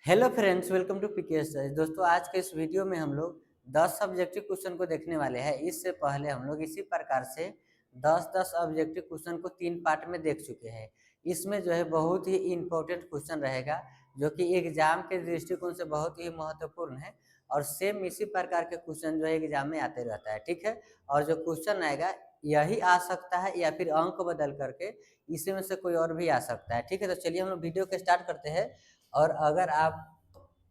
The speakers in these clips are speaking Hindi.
Hello friends, welcome to PKS. दोस्तों, आज के इस वीडियो में हम लोग 10 सब्जेक्टिव क्वेश्चन को देखने वाले हैं। इससे पहले हम लोग इसी प्रकार से 10-10 ऑब्जेक्टिव क्वेश्चन को 3 पार्ट में देख चुके हैं। इसमें जो है बहुत ही इम्पोर्टेंट क्वेश्चन रहेगा, जो कि एग्जाम के दृष्टिकोण से बहुत ही महत्वपूर्ण है। और सेम इसी प्रकार के क्वेश्चन जो है एग्जाम में आते रहता है, ठीक है। और जो क्वेश्चन आएगा यही आ सकता है या फिर अंक बदल करके इसी में से कोई और भी आ सकता है, ठीक है। तो चलिए हम लोग वीडियो को स्टार्ट करते हैं। और अगर आप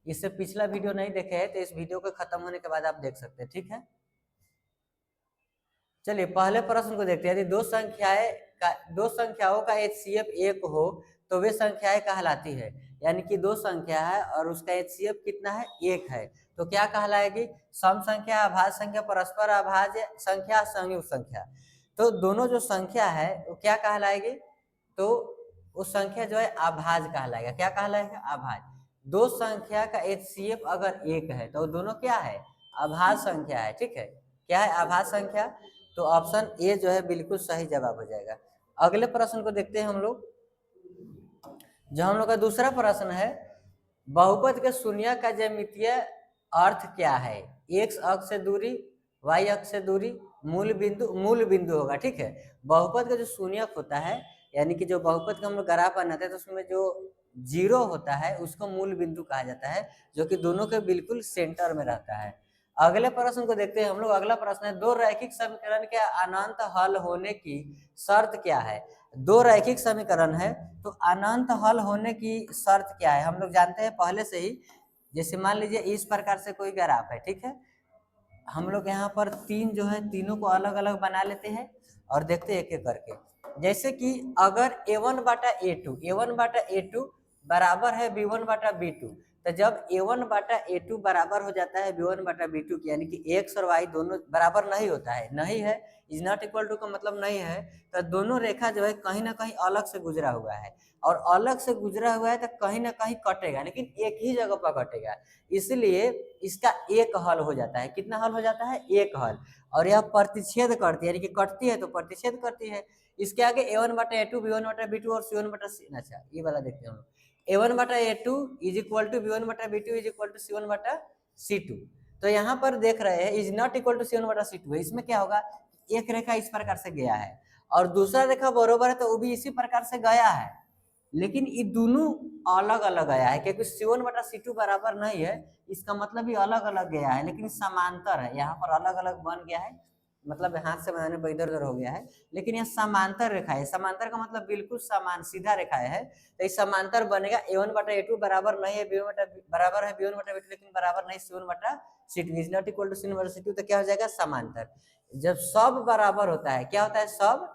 इससे पिछला वीडियो नहीं देखे हैं तो इस वीडियो के खत्म होने के बाद आप देख सकते हैं, ठीक है। चलिए पहले प्रश्न को देखते हैं। यदि दो संख्याओं का एचसीएफ 1 हो तो वे संख्याएं कहलाती है। यानी कि दो संख्या है और उसका एचसीएफ कितना है, 1 है, तो क्या कहलाएगी? सम संख्या, अभाज्य संख्या, परस्पर अभाज्य संख्या, संयुक्त संख्या। तो दोनों जो संख्या है वो क्या कहलाएगी? तो उस संख्या जो है अभाज्य कहलाएगा। क्या कहलाएगा? अभाज्य। दो संख्या का एचसीएफ अगर 1 है तो दोनों क्या है? अभाज्य संख्या है, ठीक है। क्या है? अभाज्य संख्या। तो ऑप्शन ए जो है बिल्कुल सही जवाब हो जाएगा। अगले प्रश्न को देखते हैं हम लोग। जो हम लोग का दूसरा प्रश्न है, बहुपद के शून्य का ज्यामितीय अर्थ क्या है? एक्स अक्ष से दूरी, वाई अक्ष से दूरी, मूल बिंदु होगा, ठीक है। बहुपद का जो शून्यक होता है, यानी कि जो बहुपद का हम लोग ग्राफ बनाते हैं तो उसमें जो जीरो होता है उसको मूल बिंदु कहा जाता है, जो कि दोनों के बिल्कुल सेंटर में रहता है। अगले प्रश्न को देखते हैं हम लोग। अगला प्रश्न है, दो रैखिक समीकरण के अनंत हल होने की शर्त क्या है? दो रैखिक समीकरण है तो अनंत हल होने की शर्त क्या है? हम लोग जानते हैं पहले से ही। जैसे मान लीजिए इस प्रकार से कोई ग्राफ है, ठीक है। हम लोग यहाँ पर तीन जो है तीनों को अलग अलग बना लेते हैं और देखते हैं एक एक करके। जैसे कि अगर a1/a2 बराबर है b1/b2, तो जब a1/a2 बराबर हो जाता है b1/b2 की, यानी कि x और y दोनों बराबर नहीं होता है, नहीं है, इज नॉट इक्वल टू का मतलब नहीं है, तो दोनों रेखा जो है कहीं ना कहीं अलग से गुजरा हुआ है। और अलग से गुजरा हुआ है तो कहीं ना कहीं कटेगा, लेकिन एक ही जगह पर कटेगा। इसलिए इसका एक हल हो जाता है। कितना हल हो जाता है? एक हल। और यह प्रतिच्छेद करती है, यानी कि कटती है तो प्रतिच्छेद करती है। इसके आगे a1/a2, b1/b2 और c1/c। अच्छा, ये वाला देखते हैं हम लोग। a1/a2 is equal to b1/b2 is equal to c1/c2। तो यहाँ पर देख रहे हैं is not equal to c1/c2 है। इसमें क्या होगा? एक रेखा इस प्रकार से गया है और दूसरा रेखा बरोबर है तो वो भी इसी प्रकार से गया है, लेकिन ये दोनों अलग अलग गया है, क्योंकि c1/c2 बराबर नहीं है। इसका मतलब ये अलग अलग गया है, लेकिन समांतर है। यहाँ पर अलग अलग बन गया है, मतलब हाथ से बनाने पर इधर उधर हो गया है, लेकिन यह समांतर रेखा है। समांतर का मतलब बिल्कुल समान सीधा रेखा है, तो ये समांतर बनेगा। a1/a2 बराबर नहीं है बराबर है b1/b2, लेकिन बराबर नहीं c1/c2। Is not equal to c1/c2, तो क्या हो जाएगा? समांतर। जब सब बराबर होता है, क्या होता है? सब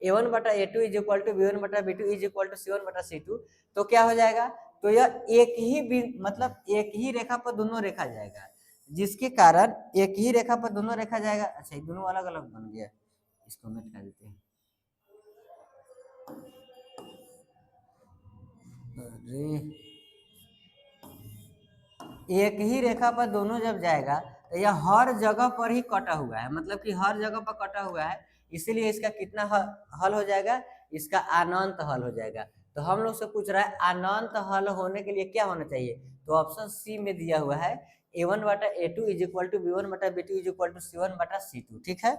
a1/a2 is equal to b1/b2 is equal to c1/c2, तो क्या हो जाएगा? तो यह एक ही मतलब एक ही रेखा पर दोनों रेखा जाएगा, जिसके कारण एक ही रेखा पर दोनों रेखा जाएगा। अच्छा, ये दोनों अलग अलग बन गया, इसको मिटा देते हैं। अरे, एक ही रेखा पर दोनों जब जाएगा तो यह हर जगह पर ही कटा हुआ है, मतलब कि हर जगह पर कटा हुआ है, इसीलिए इसका कितना हल हो जाएगा? इसका अनंत हल हो जाएगा। तो हम लोग से पूछ रहा है अनंत हल होने के लिए क्या होना चाहिए? तो ऑप्शन सी में दिया हुआ है a1/a2 is equal to b1/b2 is equal to c1/c2, ठीक है।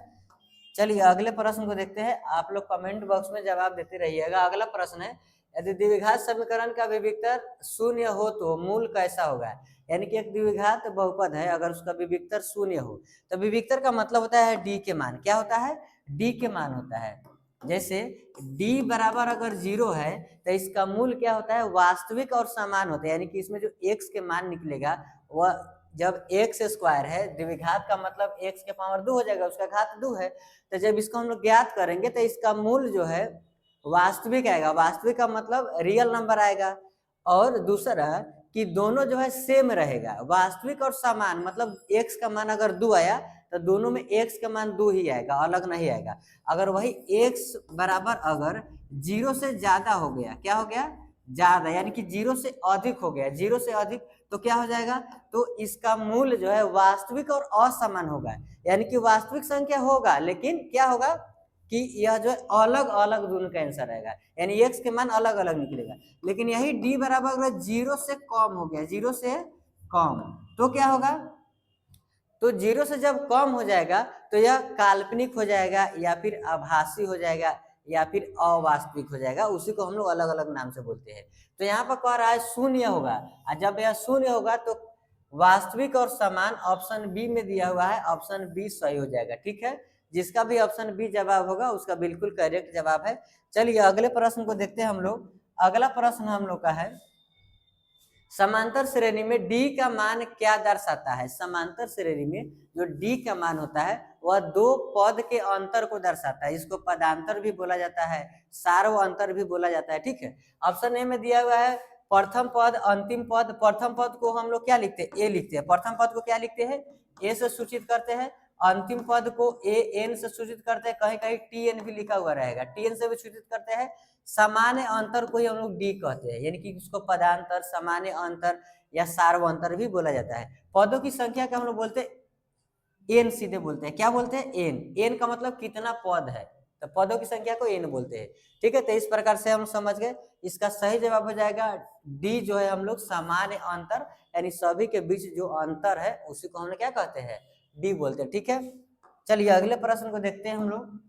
चलिए अगले प्रश्न को देखते हैं। आप लोग कमेंट बॉक्स में जवाब देते रहिएगा। अगला प्रश्न है, यदि द्विघात समीकरण का विविक्तर शून्य हो तो मूल कैसा होगा? यानी कि एक द्विघात बहुपद है, अगर उसका विविक्तर शून्य हो तो विविक्तर का मतलब होता है डी के मान। क्या होता है? डी के मान होता है। जैसे d बराबर अगर 0 है तो इसका मूल क्या होता है? वास्तविक और समान होता है, यानी कि इसमें जो x के मान निकलेगा वह जब x स्क्वायर है, द्विघात का मतलब x के पावर 2 हो जाएगा, उसका घात 2 है। तो जब इसको हम लोग ज्ञात करेंगे तो इसका मूल जो है वास्तविक आएगा। वास्तविक का मतलब रियल नंबर आएगा। और दूसरा कि दोनों जो है सेम रहेगा, वास्तविक और समान, मतलब x का मान अगर 2 आया तो दोनों में x का मान 2 ही आएगा, अलग नहीं आएगा। अगर वही x बराबर अगर 0 से ज्यादा हो गया, क्या हो गया? ज्यादा, यानी कि 0 से अधिक हो गया, 0 से अधिक, तो क्या हो जाएगा? तो इसका मूल जो है वास्तविक और असमान होगा। यानी कि वास्तविक संख्या होगा, लेकिन क्या होगा? कि यह जो अलग अलग दोनों का आंसर रहेगा, यानी x के मान अलग अलग निकलेगा। लेकिन यही d बराबर अगर 0 से कम हो गया, 0 से कम, तो क्या होगा, तो 0 से जब कम हो जाएगा तो यह काल्पनिक हो जाएगा या फिर आभासी हो जाएगा या फिर अवास्तविक हो जाएगा, उसी को हम लोग अलग अलग नाम से बोलते हैं। तो यहाँ पर कह रहा है शून्य होगा, और जब यह शून्य होगा तो वास्तविक और समान ऑप्शन बी में दिया हुआ है, ऑप्शन बी सही हो जाएगा। ठीक है, जिसका भी ऑप्शन बी जवाब होगा उसका बिल्कुल करेक्ट जवाब है। चलिए अगले प्रश्न को देखते हैं हम लोग। अगला प्रश्न हम लोग का है, समांतर श्रेणी में d का मान क्या दर्शाता है। समांतर श्रेणी में जो d का मान होता है वह दो पद के अंतर को दर्शाता है। इसको पदांतर भी बोला जाता है, सार्व अंतर भी बोला जाता है। ठीक है, ऑप्शन ए में दिया हुआ है प्रथम पद, अंतिम पद। प्रथम पद को हम लोग क्या लिखते हैं, ए लिखते हैं। प्रथम पद को क्या लिखते हैं, ए से सूचित करते हैं। अंतिम पद को ए एन से सूचित करते हैं, कहीं कहीं टी एन भी लिखा हुआ रहेगा, टी एन से भी सूचित करते हैं। सामान्य अंतर को ही हम लोग डी कहते हैं, यानी कि उसको पदांतर, सामान्य अंतर या सार्व अंतर भी बोला जाता है। पदों की संख्या का हम लोग बोलते हैं एन, सीधे बोलते हैं, क्या बोलते हैं, एन। एन का मतलब कितना पद है, तो पदों की संख्या को एन बोलते हैं। ठीक है, तो इस प्रकार से हम समझ गए। इसका सही जवाब हो जाएगा डी, जो है हम लोग सामान्य अंतर, यानी सभी के बीच जो अंतर है उसी को हम लोग क्या कहते हैं, डी बोलते हैं। ठीक है, चलिए अगले प्रश्न को देखते हैं हम लोग।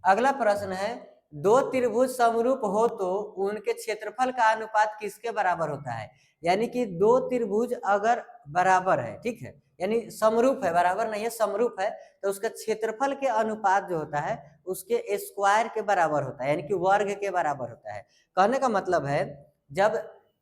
अगला प्रश्न है, दो त्रिभुज समरूप हो तो उनके क्षेत्रफल का अनुपात किसके बराबर होता है। यानी कि दो त्रिभुज अगर बराबर है, ठीक है, यानी समरूप है, बराबर नहीं है, समरूप है, तो उसका क्षेत्रफल के अनुपात जो होता है उसके स्क्वायर के बराबर होता है, यानी कि वर्ग के बराबर होता है। कहने का मतलब है, जब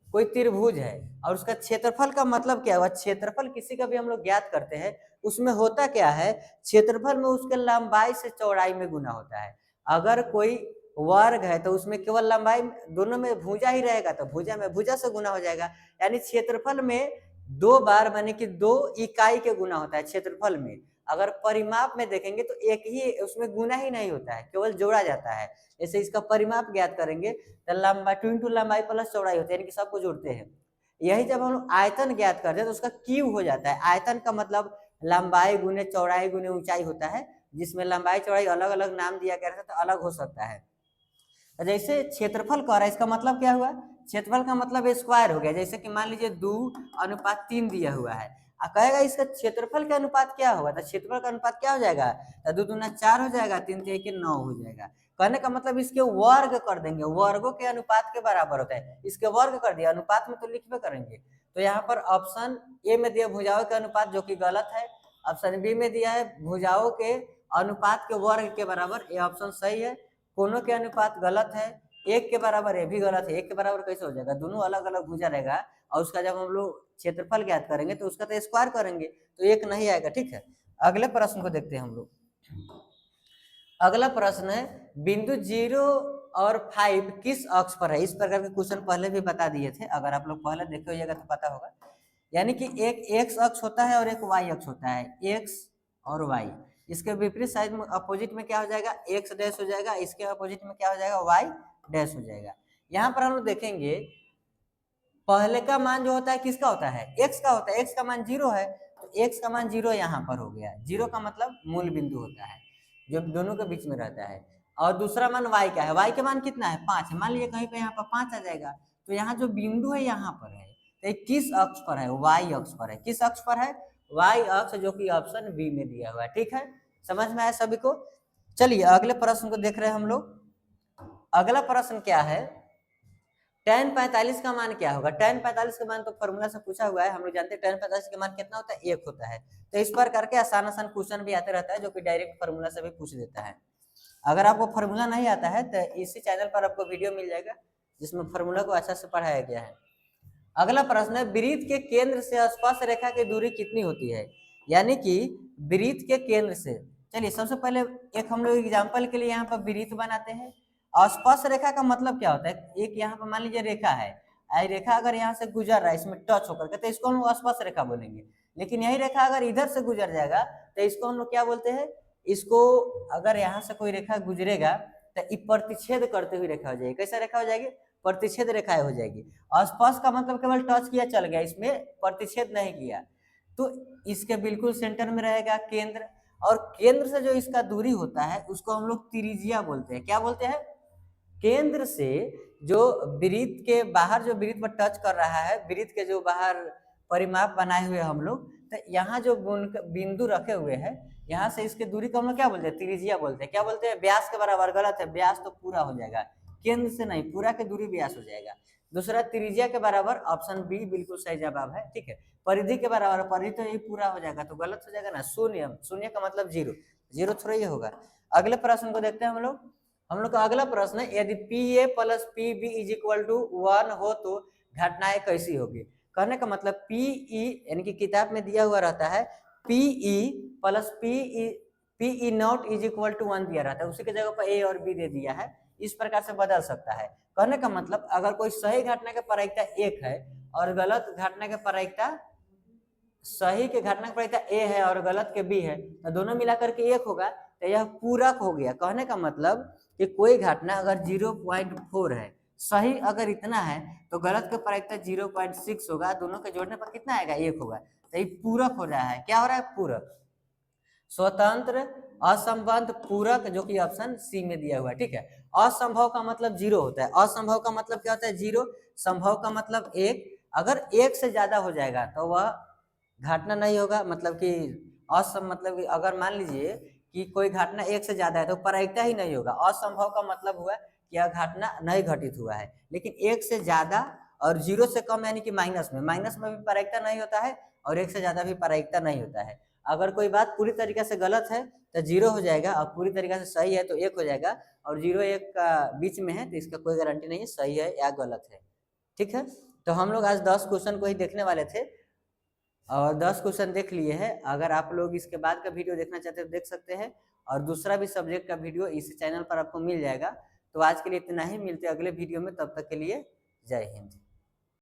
कोई त्रिभुज है और उसका क्षेत्रफल का मतलब क्या हुआ, क्षेत्रफल किसी का भी हम लोग ज्ञात करते हैं, उसमें होता क्या है, क्षेत्रफल में उसके लंबाई से चौड़ाई में गुना होता है। अगर कोई वर्ग है तो उसमें केवल लंबाई, दोनों में भुजा ही रहेगा तो भुजा में भुजा से गुना हो जाएगा। यानी क्षेत्रफल में दो बार माने कि दो इकाई के गुना होता है क्षेत्रफल में। अगर परिमाप में देखेंगे तो एक ही, उसमें गुना ही नहीं होता है, केवल जोड़ा जाता है। जैसे इसका परिमाप ज्ञात करेंगे तो लंबाई 2 इंटू लंबाई प्लस चौड़ाई होती है, यानी कि सबको जोड़ते हैं। यही जब हम लोग आयतन ज्ञात करते हैं तो उसका क्यूब हो जाता है। आयतन का मतलब लंबाई गुने चौड़ाई गुने ऊंचाई होता है, जिसमें लंबाई चौड़ाई अलग अलग नाम दिया गया है तो अलग हो सकता है। जैसे क्षेत्रफल कह रहा है, इसका मतलब क्या हुआ, क्षेत्रफल का मतलब स्क्वायर हो गया। जैसे कि मान लीजिए 2:3 दिया हुआ है, कहेगा इसका क्षेत्रफल का अनुपात क्या होगा, तो क्षेत्रफल का अनुपात क्या हो जाएगा, तो 2 दूना 4 हो जाएगा, 3 3 के 9 हो जाएगा। कहने का मतलब इसके वर्ग कर देंगे, वर्गों के अनुपात के बराबर होता है। इसके वर्ग कर दिया, अनुपात में तो लिखबे करेंगे। तो यहाँ पर ऑप्शन ए में दिया भुजाओं के अनुपात, जो कि गलत है। ऑप्शन बी में दिया है भुजाओं के अनुपात के वर्ग के बराबर, ये ऑप्शन सही है। कोनों के अनुपात गलत है, एक के बराबर ये भी गलत है। एक के बराबर कैसे हो जाएगा, दोनों अलग अलग भुजा रहेगा, और उसका जब हम लोग क्षेत्रफल ज्ञात करेंगे तो उसका तो स्क्वायर करेंगे, तो एक नहीं आएगा। ठीक है, अगले प्रश्न को देखते हैं हम लोग। अगला प्रश्न है, बिंदु 0 और 5 किस अक्ष पर है। इस प्रकार के क्वेश्चन पहले भी बता दिए थे, अगर आप लोग पहले देखे होइएगा तो पता होगा। यानी कि एक एक्स अक्ष होता है और एक वाई अक्ष होता है, एक्स और वाई। इसके विपरीत साइड में अपोजिट में क्या हो जाएगा, एक्स डैश हो जाएगा, इसके अपोजिट में क्या हो जाएगा, वाई डैश हो जाएगा। यहाँ पर हम लोग देखेंगे पहले का मान जो होता है किसका होता है, एक्स का होता है। एक्स का मान 0 है, तो एक्स का मान 0 यहाँ पर हो गया। 0 का मतलब मूल बिंदु होता है जो दोनों के बीच में रहता है। और दूसरा मान y का है, y के मान कितना है, 5 है। मान लीजिए कहीं पे यहाँ पर 5 आ जाएगा, तो यहाँ जो बिंदु है यहाँ पर है, तो किस अक्ष पर है, y अक्ष पर है। किस अक्ष पर है, y अक्ष, जो कि ऑप्शन बी में दिया हुआ है। ठीक है, समझ में आया सभी को। चलिए अगले प्रश्न को देख रहे हैं हम लोग। अगला प्रश्न क्या है, tan 45 का मान क्या होगा। tan 45 का मान तो फॉर्मूला से पूछा हुआ है, हम लोग जानते हैं tan 45 का मान कितना होता है, 1 होता है। तो इस पर करके आसान आसान क्वेश्चन भी आते रहता है, जो कि डायरेक्ट फार्मूला से भी पूछ देता है। अगर आपको फार्मूला नहीं आता है तो इसी चैनल पर आपको वीडियो मिल जाएगा जिसमें फार्मूला को अच्छा से पढ़ाया गया है। अगला प्रश्न है, वृत्त के केंद्र से स्पर्श रेखा की दूरी कितनी होती है। यानी कि वृत्त के केंद्र से, चलिए सबसे पहले एक हम लोग एग्जाम्पल के लिए यहाँ पर वृत्त बनाते हैं। स्पर्श रेखा का मतलब क्या होता है, एक यहाँ पर मान लीजिए रेखा है, रेखा अगर यहाँ से गुजर रहा है इसमें टच होकर के, तो इसको हम स्पर्श रेखा बोलेंगे। लेकिन यही रेखा अगर इधर से गुजर जाएगा तो इसको हम लोग क्या बोलते हैं, इसको अगर यहाँ से कोई रेखा गुजरेगा तो ये प्रतिच्छेद करते हुए रेखा हो जाएगी। कैसा रेखा हो जाएगी, प्रतिच्छेद रेखाएं हो जाएगी। स्पर्श का मतलब केवल टच किया चल गया, इसमें प्रतिच्छेद नहीं किया, तो इसके बिल्कुल सेंटर में रहेगा केंद्र। और केंद्र से जो इसका दूरी होता है उसको हम लोग त्रिज्या बोलते हैं। क्या बोलते हैं? केंद्र से जो वृत्त के बाहर जो वृत्त पर टच कर रहा है, वृत्त के जो बाहर परिमाप बनाए हुए हम लोग, तो यहाँ जो बिंदु रखे हुए हैं, यहाँ से इसके दूरी को हम लोग क्या बोलते हैं? त्रिज्या बोलते हैं। क्या बोलते हैं? व्यास के बराबर। गलत है, व्यास तो पूरा हो जाएगा, केंद्र से नहीं, पूरा के दूरी व्यास हो जाएगा। दूसरा त्रिज्या के बराबर, ऑप्शन बी बिल्कुल सही जवाब है। ठीक है, परिधि के बराबर, परिधि तो यही पूरा हो जाएगा, तो गलत हो जाएगा ना। शून्य, शून्य का मतलब जीरो, जीरो थोड़ा ये होगा। अगले प्रश्न को देखते हैं हम लोग का अगला प्रश्न है, यदि P A plus P B is equal to 1 हो तो घटनाएं कैसी होगी? कहने का मतलब पी ई, यानी कि किताब में दिया हुआ रहता है P E plus P E not is equal to 1 दिया रहता है, उसी की जगह पर ए और बी दे दिया है, इस प्रकार से बदल सकता है। कहने का मतलब अगर कोई सही घटना की प्रायिकता 1 है और गलत घटना की प्रायिकता, सही के घटना की प्रायिकता ए है और गलत के बी है, तो दोनों मिलाकर के 1 होगा, तो यह पूरक हो गया। कहने का मतलब कि कोई घटना अगर 0.4 है, सही अगर इतना है, तो गलत का प्रायिकता 0.6 होगा, दोनों के जोड़ने पर कितना आएगा? 1 होगा, तो ये पूरक हो रहा है। क्या हो रहा है? पूरक। स्वतंत्र, असंबद्ध, पूरक, जो कि ऑप्शन सी में दिया हुआ है। ठीक है, असंभव का मतलब 0 होता है। असंभव का मतलब क्या होता है? 0। संभव का मतलब 1। अगर 1 से ज्यादा हो जाएगा तो वह घटना नहीं होगा, मतलब कि मतलब कि अगर मान लीजिए कि कोई घटना 1 से ज्यादा है तो प्रायिकता ही नहीं होगा। असंभव का मतलब हुआ कि यह घटना नहीं घटित हुआ है, लेकिन 1 से ज्यादा और 0 से कम यानी कि माइनस में भी प्रायिकता नहीं होता है और 1 से ज्यादा भी प्रायिकता नहीं होता है। अगर कोई बात पूरी तरीके से गलत है तो 0 हो जाएगा, और पूरी तरीके से सही है तो 1 हो जाएगा, और 0 1 का बीच में है तो इसका कोई गारंटी नहीं है सही है या गलत है। ठीक है, तो हम लोग आज 10 क्वेश्चन को ही देखने वाले थे और 10 क्वेश्चन देख लिए हैं। अगर आप लोग इसके बाद का वीडियो देखना चाहते हैं तो देख सकते हैं, और दूसरा भी सब्जेक्ट का वीडियो इस चैनल पर आपको मिल जाएगा। तो आज के लिए इतना ही, मिलते हैं अगले वीडियो में, तब तक के लिए जय हिंद।